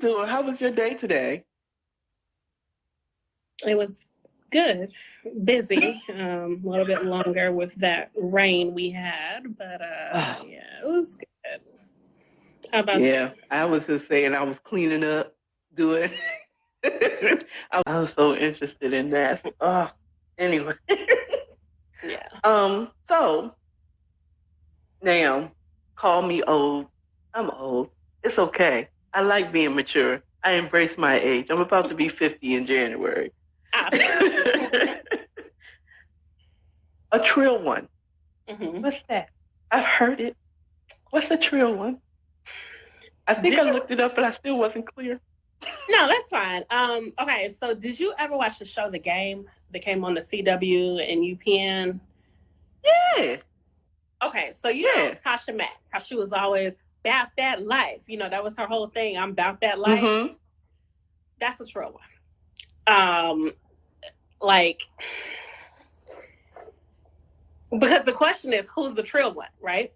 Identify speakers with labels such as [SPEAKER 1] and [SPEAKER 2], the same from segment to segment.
[SPEAKER 1] doing? How was your day today?
[SPEAKER 2] It was good, busy, a little bit longer with that rain we had, but
[SPEAKER 1] Oh,
[SPEAKER 2] yeah, it was good. How about you?
[SPEAKER 1] yeah, I was just saying I was cleaning up, doing. I was so interested in that. Oh, anyway.
[SPEAKER 2] Yeah.
[SPEAKER 1] So now, call me old. I'm old. It's okay. I like being mature. I embrace my age. I'm about to be 50 in January.
[SPEAKER 2] Ah.
[SPEAKER 1] A trill one.
[SPEAKER 2] Mm-hmm.
[SPEAKER 1] What's that? I've heard it. What's a trill one? I think I looked it up, but I still wasn't clear.
[SPEAKER 2] No, that's fine. Okay, so did you ever watch the show The Game that came on the CW and UPN?
[SPEAKER 1] Yeah.
[SPEAKER 2] Okay, so you know Tasha Mack, how she was always about that life. You know, that was her whole thing. I'm about that life.
[SPEAKER 1] Mm-hmm.
[SPEAKER 2] That's a trill one. Like, because the question is, who's the trill one, right?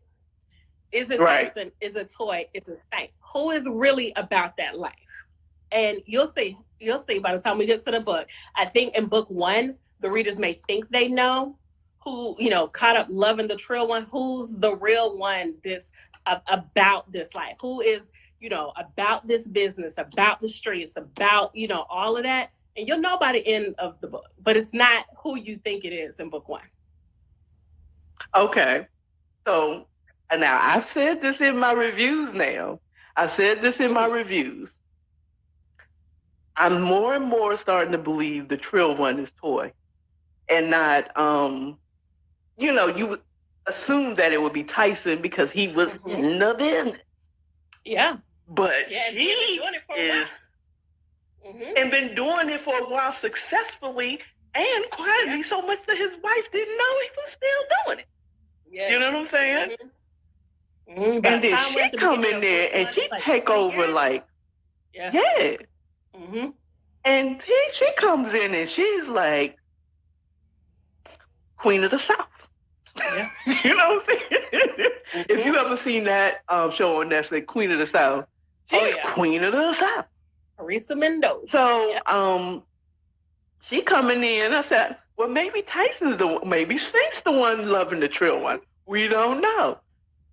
[SPEAKER 2] Is it Tyson? Is it Toy? Is it Stank? Who is really about that life? And you'll see by the time we get to the book. I think in book one, the readers may think they know who, you know, caught up loving the trill one. Who's the real one about this life? Who is, you know, about this business, about the streets, about, you know, all of that. And you'll know by the end of the book, but it's not who you think it is in book one.
[SPEAKER 1] Okay. So now I've said this in my reviews now. I'm more and more starting to believe the trill one is Toy. And not, you know, you would assume that it would be Tyson because he was in the business.
[SPEAKER 2] Yeah.
[SPEAKER 1] But she is, and been doing it for a while successfully and quietly, so much that his wife didn't know he was still doing it. Yeah. You know what I'm saying? And then she come in there and she take over like, And she comes in and she's like Queen of the South. Yeah. You know what I'm saying? If you ever seen that show on Netflix, Queen of the South, she's Queen of the South.
[SPEAKER 2] Teresa Mendoza.
[SPEAKER 1] So she coming in, I said, well, maybe maybe Saint's the one loving the trill one. We don't know.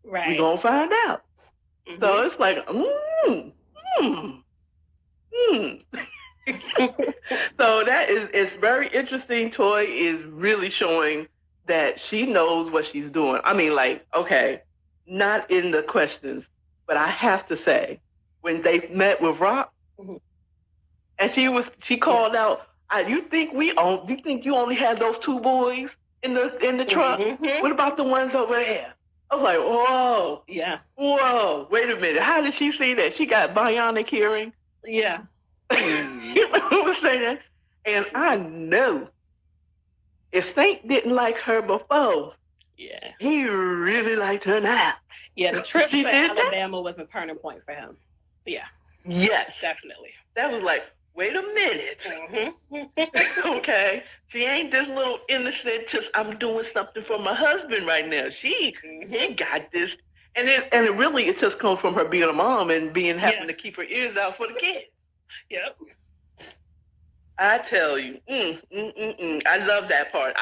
[SPEAKER 2] Right.
[SPEAKER 1] We're going to find out. So it's like, So it's very interesting. Toy is really showing that she knows what she's doing. I mean, like, okay, not in the questions, but I have to say, when they met with Rock, and she called out, you think you only had those two boys in the truck? What about the ones over there? I was like, whoa.
[SPEAKER 2] Yeah.
[SPEAKER 1] Whoa. Wait a minute. How did she see that? She got bionic hearing?
[SPEAKER 2] Yeah.
[SPEAKER 1] You know what I'm saying? And I know if Saint didn't like her before, he really liked her now.
[SPEAKER 2] Yeah, the trip to Alabama was a turning point for him. Yeah.
[SPEAKER 1] Yes.
[SPEAKER 2] Definitely.
[SPEAKER 1] That was like, wait a minute. Okay. She ain't this little innocent, just I'm doing something for my husband right now. She got this. And it really just comes from her being a mom and having to keep her ears out for the kids.
[SPEAKER 2] Yep.
[SPEAKER 1] I tell you, I love that part.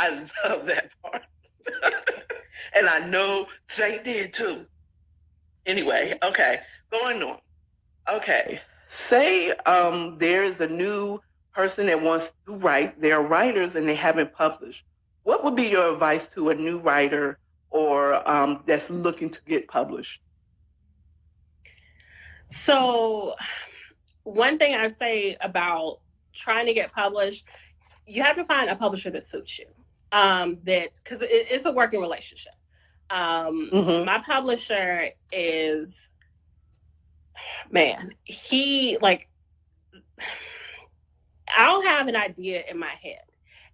[SPEAKER 1] And I know Saint did too. Anyway, okay, going on. Okay, say there's a new person that wants to write. They're writers and they haven't published. What would be your advice to a new writer or that's looking to get published?
[SPEAKER 2] So one thing I say about trying to get published, you have to find a publisher that suits you. Because it's a working relationship. My publisher is, man, I'll have an idea in my head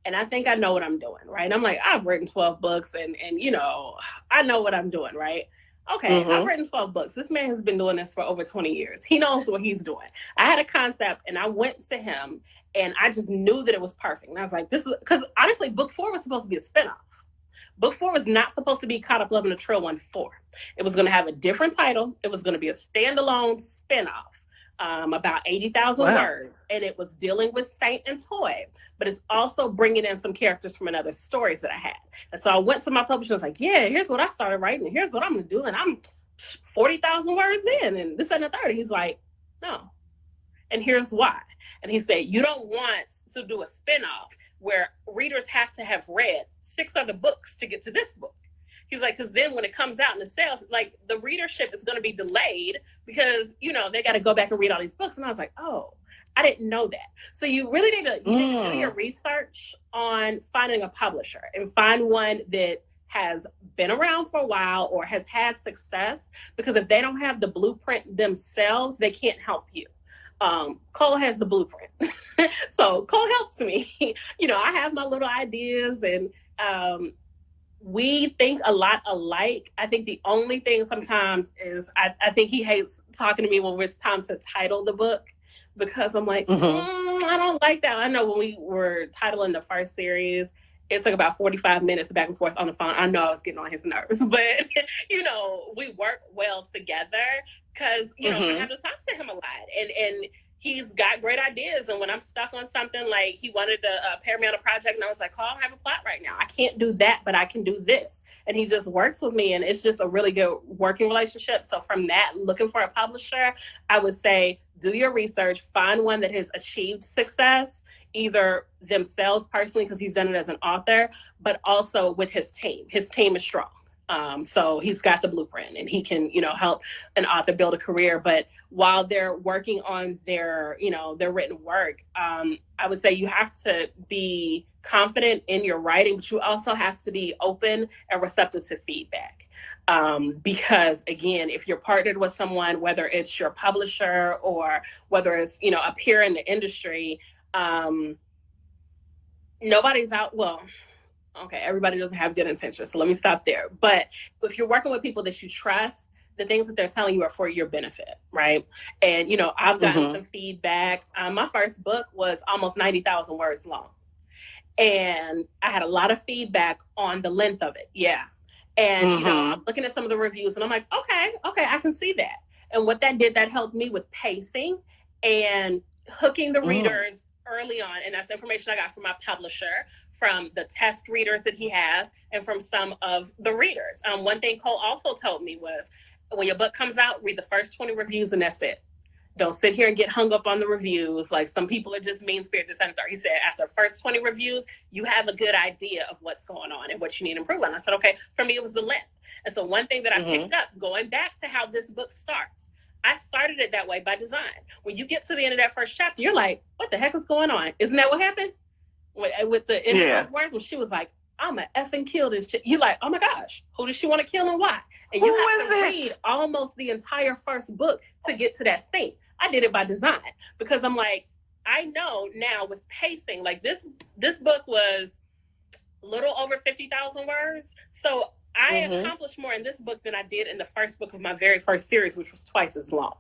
[SPEAKER 2] and I think I know what I'm doing, right? And I'm like, I've written 12 books and you know, I know what I'm doing, right? Okay, I've written 12 books. This man has been doing this for over 20 years. He knows what he's doing. I had a concept and I went to him and I just knew that it was perfect. And I was like, this is, because honestly, book 4 was supposed to be a spinoff. Book 4 was not supposed to be Caught Up Loving the Trill 1-4. It was going to have a different title. It was going to be a standalone spinoff. about 80,000 words, and it was dealing with Saint and Toy, but it's also bringing in some characters from another stories that I had. And so I went to my publisher and was like, yeah, here's what I started writing, and here's what I'm going to do, and I'm 40,000 words in, and this and the third. He's like, no, and here's why. And he said, you don't want to do a spinoff where readers have to have read 6 other books to get to this book. He's like, because then when it comes out in the sales, like the readership is going to be delayed because, you know, they got to go back and read all these books. And I was like, oh, I didn't know that. So you really need to do your research on finding a publisher and find one that has been around for a while or has had success, because if they don't have the blueprint themselves, they can't help you. Cole has the blueprint. So Cole helps me. You know, I have my little ideas, and we think a lot alike. I think the only thing sometimes is I think he hates talking to me when it's time to title the book, because I'm like, I don't like that. I know when we were titling the first series, it took about 45 minutes back and forth on the phone. I know I was getting on his nerves, but, you know, we work well together because, you know, I have to talk to him a lot. And he's got great ideas. And when I'm stuck on something, like he wanted to pair me on a project, and I was like, oh, I don't have a plot right now. I can't do that, but I can do this. And he just works with me, and it's just a really good working relationship. So from that, looking for a publisher, I would say do your research, find one that has achieved success, either themselves personally, because he's done it as an author, but also with his team. His team is strong. So he's got the blueprint, and he can, you know, help an author build a career. But while they're working on their, you know, their written work, I would say you have to be confident in your writing, but you also have to be open and receptive to feedback. Because again, if you're partnered with someone, whether it's your publisher or whether it's, you know, a peer in the industry, nobody's out. Well, okay, everybody doesn't have good intentions, so let me stop there. But if you're working with people that you trust, the things that they're telling you are for your benefit, right? And, you know, I've gotten some feedback. My first book was almost 90,000 words long. And I had a lot of feedback on the length of it. Yeah. And, you know, I'm looking at some of the reviews, and I'm like, okay, I can see that. And what that did, that helped me with pacing and hooking the readers early on. And that's information I got from my publisher, from the test readers that he has, and from some of the readers. One thing Cole also told me was, when your book comes out, read the first 20 reviews and that's it. Don't sit here and get hung up on the reviews. Like, some people are just mean-spirited. He said, after the first 20 reviews, you have a good idea of what's going on and what you need to improve on. I said, okay, for me, it was the length. And so one thing that I picked up, going back to how this book starts, I started it that way by design. When you get to the end of that first chapter, you're like, what the heck is going on? Isn't that what happened? With the end of those words, when she was like, I'm going to effing kill this chick. You're like, oh my gosh, who does she want to kill and why? And you have to read almost the entire first book to get to that scene. I did it by design, because I'm like, I know now with pacing, like this book was a little over 50,000 words. So I accomplished more in this book than I did in the first book of my very first series, which was twice as long.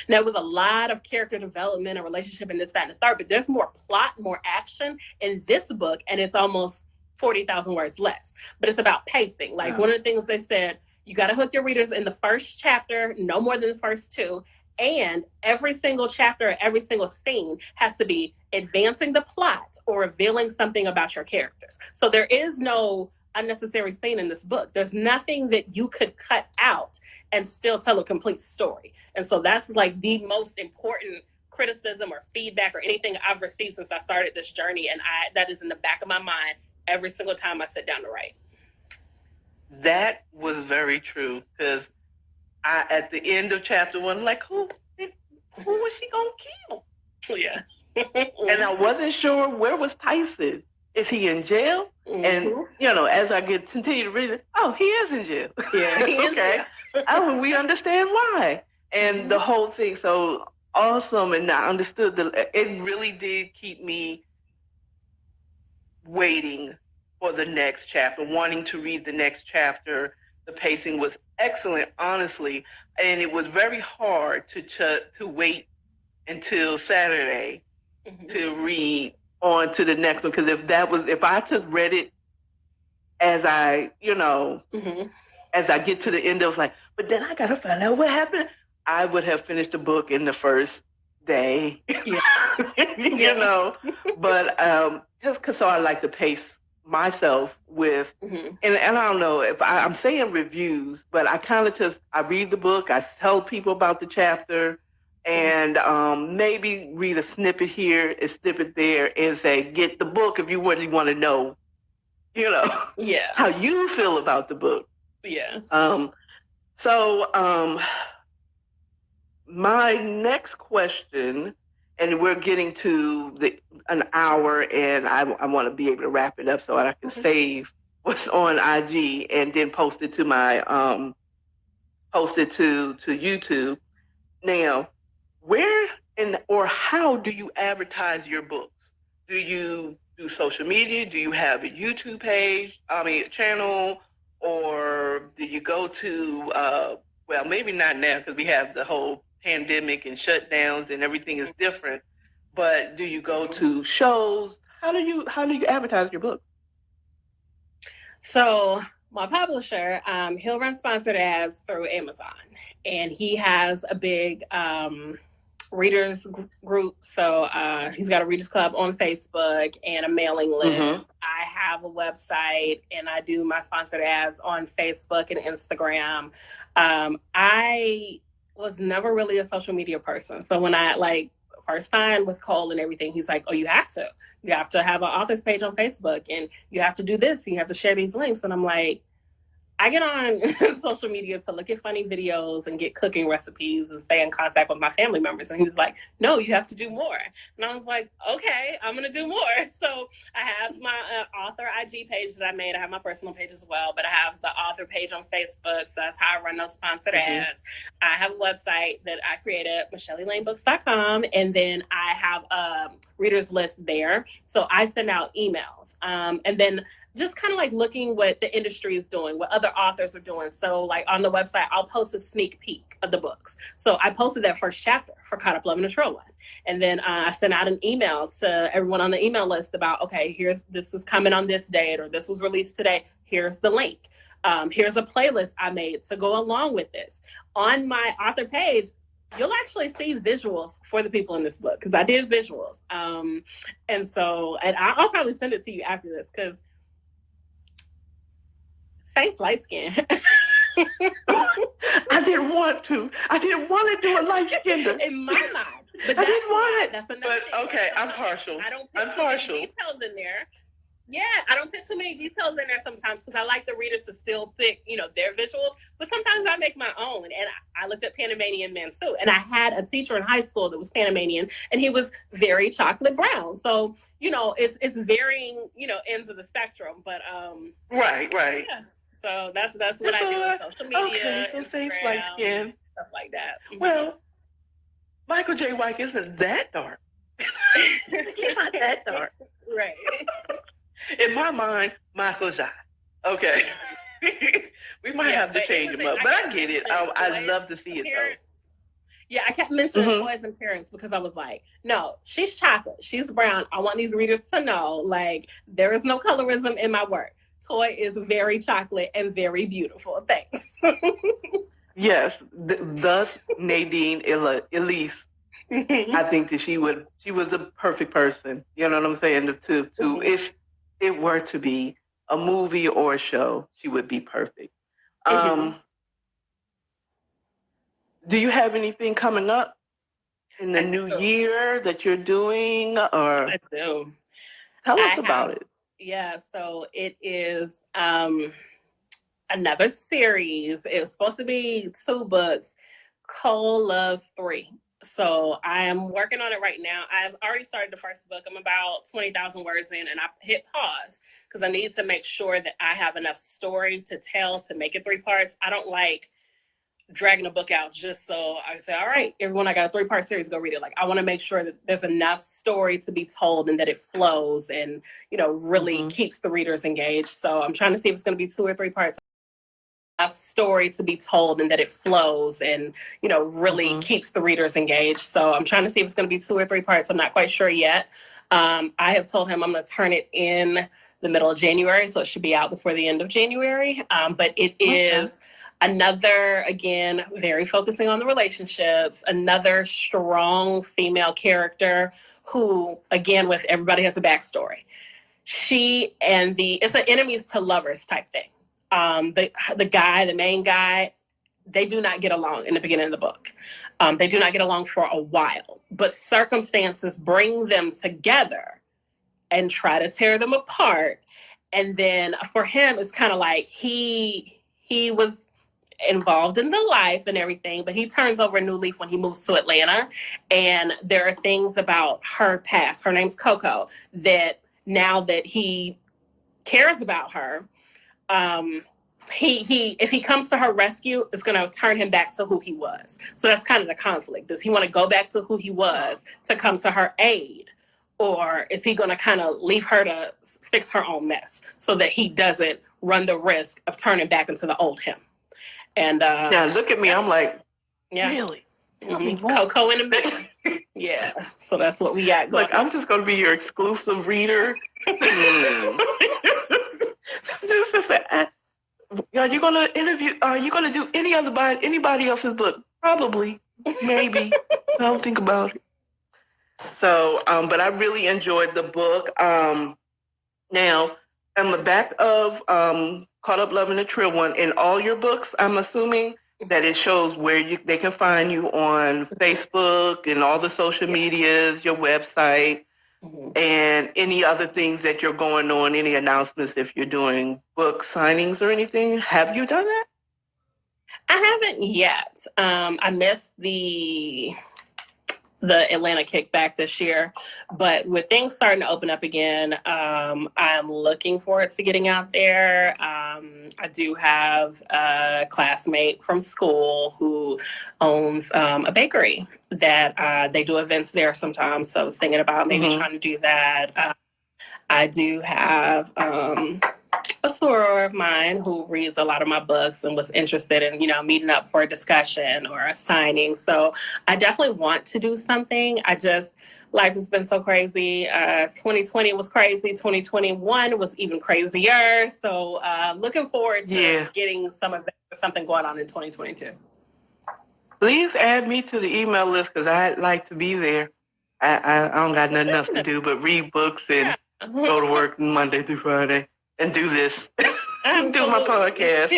[SPEAKER 2] Now, it was a lot of character development and relationship and this, that, and the third, but there's more plot, more action in this book, and it's almost 40,000 words less. But it's about pacing. Like, one of the things they said, you got to hook your readers in the first chapter, no more than the first 2. And every single chapter, every single scene has to be advancing the plot or revealing something about your characters. So there is no unnecessary scene in this book. There's nothing that you could cut out and still tell a complete story. And so that's like the most important criticism or feedback or anything I've received since I started this journey. And that is in the back of my mind every single time I sit down to write.
[SPEAKER 1] That was very true, because at the end of chapter 1, like, who was she gonna kill?
[SPEAKER 2] Yeah.
[SPEAKER 1] And I wasn't sure, where was Tyson? Is he in jail? And, you know, as I continue to read it, oh, he is in jail.
[SPEAKER 2] Yeah, he
[SPEAKER 1] okay. Oh, we understand why. And the whole thing, so awesome. And I understood it really did keep me waiting for the next chapter, wanting to read the next chapter. The pacing was excellent, honestly. And it was very hard to wait until Saturday to read on to the next one. Because if I just read it as I, you know, as I get to the end, I was like, but then I got to find out what happened. I would have finished the book in the first day,
[SPEAKER 2] Yeah.
[SPEAKER 1] you know, but just because so I like to pace myself with, and I don't know if I'm saying reviews, but I kind of just, I read the book, I tell people about the chapter, and maybe read a snippet here, a snippet there, and say, get the book if you really want to know, you know, how you feel about the book.
[SPEAKER 2] Yeah.
[SPEAKER 1] So my next question, and we're getting to an hour, and I want to be able to wrap it up so I can save what's on IG and then post it to my to YouTube. Now, where or how do you advertise your books? Do you do social media? Do you have a YouTube page? A channel, or do you go to well, maybe not now because we have the whole pandemic and shutdowns and everything is different. But do you go to shows? How do you advertise your book?
[SPEAKER 2] So my publisher, he'll run sponsored ads through Amazon, and he has a big readers group. So he's got a readers club on Facebook and a mailing list. I have a website, and I do my sponsored ads on Facebook and Instagram. I was never really a social media person. So when I first signed with Cole and everything, he's like, oh, you have to have an author's page on Facebook, and you have to do this, and you have to share these links. And I'm like, I get on social media to look at funny videos and get cooking recipes and stay in contact with my family members. And he was like, no, you have to do more. And I was like, okay, I'm going to do more. So I have my author IG page that I made. I have my personal page as well, but I have the author page on Facebook. So that's how I run those sponsored ads. I have a website that I created, MichelleElaineBooks.com. And then I have a readers list there. So I send out emails. And then just kind of looking what the industry is doing, what other authors are doing. So on the website, I'll post a sneak peek of the books. So I posted that first chapter for Caught Up Loving a Troll One. And then I sent out an email to everyone on the email list about, okay, this is coming on this date, or this was released today. Here's the link. Here's a playlist I made to go along with this. On my author page, you'll actually see visuals for the people in this book, because I did visuals. And I'll probably send it to you after this, because face light skin.
[SPEAKER 1] I didn't want to do a light skin.
[SPEAKER 2] In my mind. But
[SPEAKER 1] I didn't want it.
[SPEAKER 2] That's another thing.
[SPEAKER 1] Okay, I'm partial.
[SPEAKER 2] I don't put many details in there. Yeah, I don't put too many details in there sometimes, because I like the readers to still pick, their visuals. But sometimes I make my own. And I looked at Panamanian men too. And I had a teacher in high school that was Panamanian, and he was very chocolate brown. So, it's varying, ends of the spectrum. But
[SPEAKER 1] Right.
[SPEAKER 2] Yeah. So that's what I do on social media.
[SPEAKER 1] Okay, so face light skin,
[SPEAKER 2] stuff like that.
[SPEAKER 1] Well, Michael J. White isn't that dark. He's not that dark.
[SPEAKER 2] Right.
[SPEAKER 1] In my mind, Michael J. Okay. We might have to change him up, but I get it. I'd love to see it though.
[SPEAKER 2] Yeah, I kept mentioning toys and parents, because I was like, no, she's chocolate, she's brown. I want these readers to know, there is no colorism in my work. Toy is very chocolate and very beautiful. Thanks.
[SPEAKER 1] Yes, thus Nadine Elise. I think that she was a perfect person. You know what I'm saying? To if it were to be a movie or a show, she would be perfect. Do you have anything coming up in the new year that you're doing? Or
[SPEAKER 2] I do.
[SPEAKER 1] Tell us about it.
[SPEAKER 2] Yeah, so it is another series. It was supposed to be 2 books. Cole loves 3. So I am working on it right now. I've already started the first book. I'm about 20,000 words in, and I hit pause because I need to make sure that I have enough story to tell to make it 3 parts. I don't like dragging a book out just so I say, all right, everyone, I got a 3-part series, go read it. I want to make sure that there's enough story to be told and that it flows and, really keeps the readers engaged. So I'm trying to see if it's going to be 2 or 3 parts. Enough story to be told and that it flows and, really keeps the readers engaged. So I'm trying to see if it's going to be 2 or 3 parts. I'm not quite sure yet. I have told him I'm going to turn it in the middle of January, so it should be out before the end of January. But it is Another, again, very focusing on the relationships. Another strong female character who, again, with everybody has a backstory. It's an enemies to lovers type thing. The main guy, they do not get along in the beginning of the book. They do not get along for a while, but circumstances bring them together and try to tear them apart. And then for him, it's kind of like he was involved in the life and everything, but he turns over a new leaf when he moves to Atlanta. And there are things about her past, her name's Coco, that now that he cares about her, if he comes to her rescue, it's going to turn him back to who he was. So that's kind of the conflict. Does he want to go back to who he was to come to her aid? Or is he going to kind of leave her to fix her own mess so that he doesn't run the risk of turning back into the old him? And
[SPEAKER 1] now look at me. I'm like,
[SPEAKER 2] yeah.
[SPEAKER 1] Really?
[SPEAKER 2] Mm-hmm. Coco in the middle. Yeah. So that's what we got going.
[SPEAKER 1] Look, I'm just going to be your exclusive reader. Are you going to interview? Are you going to do anybody else's book? Probably. Maybe. I don't think about it. So, but I really enjoyed the book. Now, on the back of Caught Up Loving the Trill One, in all your books, I'm assuming that it shows where they can find you on Facebook and all the social medias, your website, and any other things that you're going on, any announcements if you're doing book signings or anything. Have you done that?
[SPEAKER 2] I haven't yet. I missed the Atlanta kickback this year, but with things starting to open up again, I'm looking forward to getting out there. I do have a classmate from school who owns a bakery that they do events there sometimes, so I was thinking about maybe trying to do that. I do have a soror of mine who reads a lot of my books and was interested in, meeting up for a discussion or a signing. So I definitely want to do something. Life has been so crazy. 2020 was crazy. 2021 was even crazier. So looking forward to getting something going on in 2022.
[SPEAKER 1] Please add me to the email list because I'd like to be there. I don't got nothing else to do but read books and go to work Monday through Friday. And do this, do my podcast.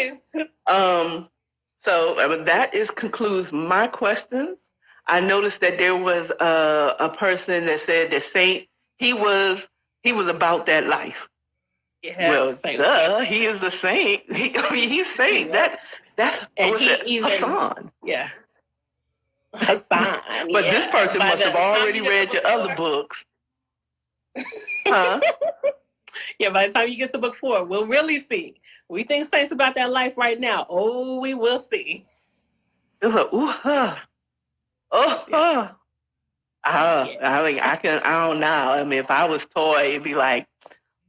[SPEAKER 1] So that concludes my questions. I noticed that there was a person that said that Saint, he was about that life. Yeah, well, he is the saint. He's Saint.
[SPEAKER 2] Yeah.
[SPEAKER 1] That's Hassan.
[SPEAKER 2] Yeah, Hassan.
[SPEAKER 1] But this person must have already read your other books. Huh?
[SPEAKER 2] Yeah, by the time you get to book 4, we'll really see. We think Saint's about that life right now. Oh, we will see.
[SPEAKER 1] It's like, ooh, huh. Oh, huh. I mean, I don't know. I mean, if I was Toy, it'd be like,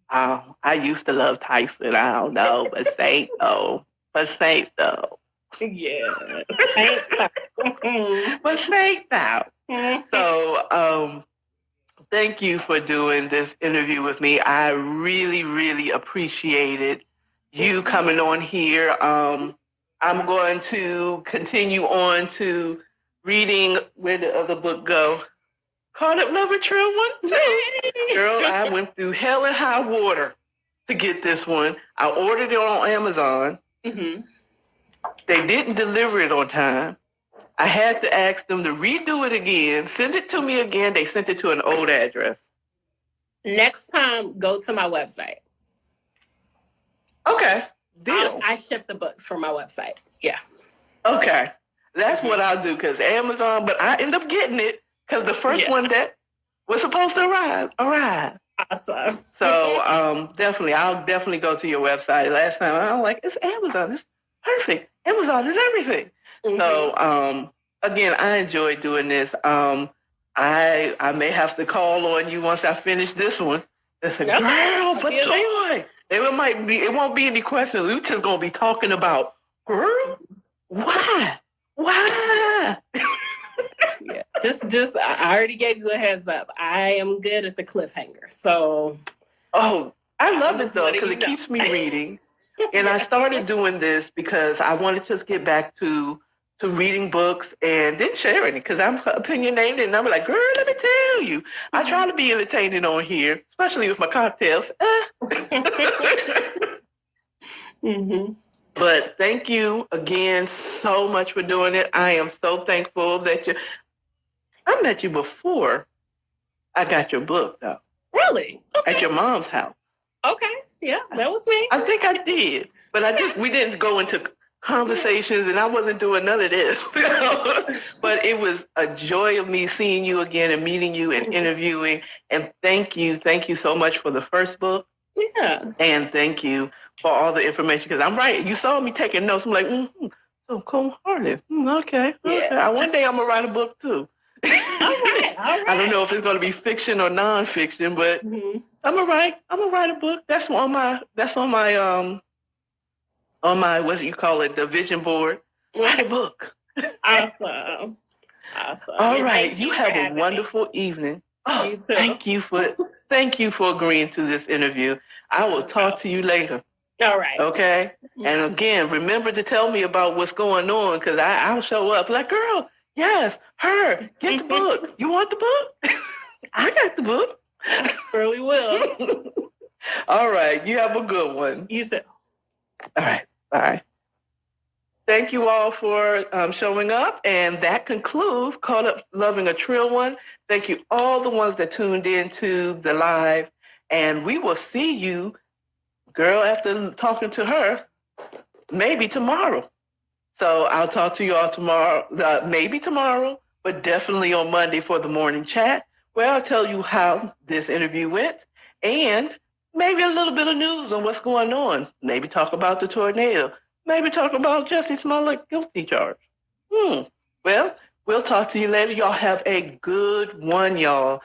[SPEAKER 1] I used to love Tyson. I don't know, but Saint, though.
[SPEAKER 2] Yeah. Saint,
[SPEAKER 1] but Saint, though. So, thank you for doing this interview with me. I really, really appreciated you coming on here. I'm going to continue on to reading. Where did the other book go? Caught Up Loving Trill One. Girl, I went through hell and high water to get this one. I ordered it on Amazon. Mm-hmm. They didn't deliver it on time. I had to ask them to redo it again, send it to me again. They sent it to an old address.
[SPEAKER 2] Next time, go to my website.
[SPEAKER 1] Okay, deal.
[SPEAKER 2] I ship the books from my website. Yeah.
[SPEAKER 1] Okay, that's what I'll do because Amazon, but I end up getting it because the first one that was supposed to arrive.
[SPEAKER 2] Awesome.
[SPEAKER 1] So I'll definitely go to your website. Last time I was like, it's Amazon. It's perfect. Amazon is everything. Mm-hmm. So, again, I enjoyed doing this. I may have to call on you once I finish this one. I said, girl, but Toy. It won't be any questions. We're just going to be talking about, girl, why?
[SPEAKER 2] Yeah, I already gave you a heads up. I am good at the cliffhanger. So.
[SPEAKER 1] Oh, I love it, though, because it keeps me reading. And I started doing this because I wanted to get back to reading books and then sharing it because I'm opinionated and I'm like, girl, let me tell you. I try to be entertaining on here, especially with my cocktails.
[SPEAKER 2] Mm-hmm.
[SPEAKER 1] But thank you again so much for doing it. I am so thankful that I met you before I got your book, though.
[SPEAKER 2] Really? Okay.
[SPEAKER 1] At your mom's house.
[SPEAKER 2] Okay. Yeah, that was me.
[SPEAKER 1] I think I did. But we didn't go into conversations and I wasn't doing none of this. But it was a joy of me seeing you again and meeting you and interviewing. And thank you so much for the first book.
[SPEAKER 2] Yeah.
[SPEAKER 1] And thank you for all the information because I'm right. You saw me taking notes. I'm like, so cold-hearted. Okay. Yeah. One day I'm going to write a book too.
[SPEAKER 2] All right.
[SPEAKER 1] I don't know if it's going to be fiction or nonfiction, but I'm gonna write a book. That's on my what do you call it, the vision board. Write a book.
[SPEAKER 2] Awesome.
[SPEAKER 1] All right. You have a wonderful evening. Oh, thank you for agreeing to this interview. I will talk to you later.
[SPEAKER 2] All right.
[SPEAKER 1] Okay. And again, remember to tell me about what's going on because I'll show up like, girl. Yes, her. Get the book. You want the book? I got the book.
[SPEAKER 2] Surely will.
[SPEAKER 1] All right. You have a good one.
[SPEAKER 2] You too.
[SPEAKER 1] All right. Bye. Thank you all for showing up. And that concludes Caught Up Loving a Trill One. Thank you all the ones that tuned in to the live. And we will see you, girl, after talking to her, maybe tomorrow. So I'll talk to you all tomorrow, maybe tomorrow, but definitely on Monday for the morning chat, where I'll tell you how this interview went and maybe a little bit of news on what's going on. Maybe talk about the tornado. Maybe talk about Jussie Smollett guilty charge. Well, we'll talk to you later. Y'all have a good one, y'all.